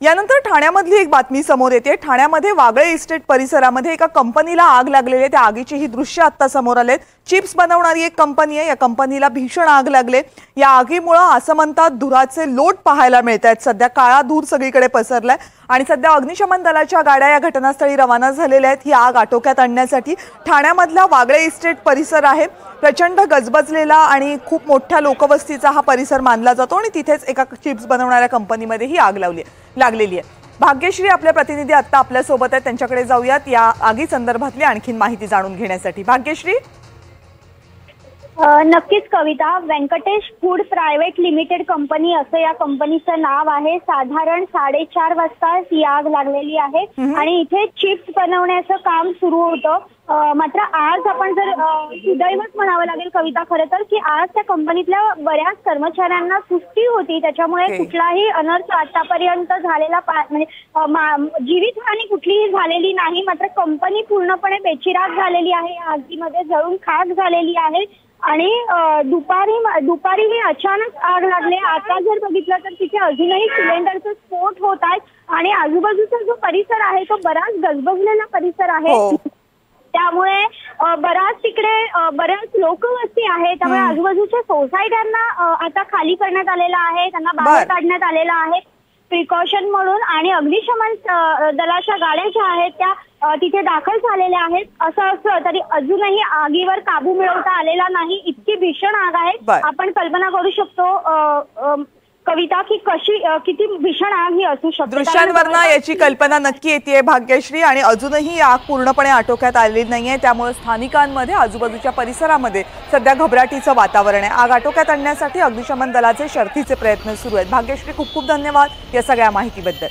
यानंतर ठाण्यामधली एक बातमी समोर येते। ठाण्यामध्ये वागळे इस्टेट परिसरामध्ये एका कंपनीला आग लागलेली आहे। त्या आगीची ही दृश्य आता समोर आलेत। चिप्स बनवणारी एक कंपनी आहे। या कंपनीला भीषण आग लागले। या आगीमुळे आसमंतात धुराचे लोट पाहायला मिळतात। सध्या काळा धूर सगळीकडे पसरलाय आणि सध्या अग्निशमन दलाच्या गाड्या या घटनास्थळी रवाना झालेल्या आहेत। ही आग आटोक्यात आणण्यासाठी ठाण्यामधला वागळे इस्टेट परिसर आहे प्रचंड गजबजलेला आणि खूप मोठ्या लोकवस्तीचा हा परिसर मानला जातो आणि तिथेच एका चिप्स बनवणाऱ्या कंपनीमध्ये ही आग लागलेली आहे। भाग्यश्री आपले प्रतिनिधी आता आपल्या सोबत आहेत, त्यांच्याकडे जाऊयात या आगी संदर्भातली आणखीन माहिती जाणून घेण्यासाठी। भाग्यश्री, नक्कीच Kavita, Vyankatesh food private limited company असं या कंपनीचं नाव आहे। साधारण 4:30 वाजता ही आग लागलेली आहे आणि इथे चिप्स बनवण्याचं काम सुरू होतं। मात्र आज आपण जर सुदैवच म्हणावं लागेल कविता खरं तर, की आज त्या कंपनीतल्या बऱ्याच कर्मचाऱ्यांना सुट्टी होती, त्याच्यामुळे कुठलाही अनर्थ आतापर्यंत झालेला म्हणजे जीवितहानी कुठलीही झालेली नाही। मात्र कंपनी पूर्णपणे बेचिराख झालेली आहे, आगीमध्ये जळून खाक झालेली आहे आणि दुपारी ही अचानक आग लागली। आता जर बघितलं तर तिथे अजूनही सिलेंडरचा स्फोट होत आहे आणि आजूबाजूचा जो परिसर आहे तो बराच गजबजलेला परिसर आहे। त्यामुळे बऱ्याच लोकवस्ती आहे, त्यामुळे आजूबाजूच्या सोसायट्यांना आता खाली करण्यात आलेला आहे, त्यांना बाहेर काढण्यात आलेला आहे प्रिकॉशन म्हणून। आणि अग्निशमन दलाच्या गाड्या ज्या आहेत त्या तिथे दाखल झालेल्या आहेत। असं असलं तरी अजूनही आगीवर काबू मिळवता आलेला नाही, इतकी भीषण आग आहे। आपण कल्पना करू शकतो कविता की किती भीषण आग ही असू शकते। दृश्यांवरनं याची कल्पना नक्की येते भाग्यश्री, आणि अजूनही आग पूर्णपणे आटोक्यात आलेली नाहीये, त्यामुळे स्थानिकांमध्ये आजूबाजूच्या परिसरामध्ये सध्या घबराटीचं वातावरण आहे। आग आटोक्यात आणण्यासाठी अग्निशमन दलाचे शर्थीचे प्रयत्न सुरू आहेत। भाग्यश्री, खूप खूप धन्यवाद या सगळ्या माहितीबद्दल।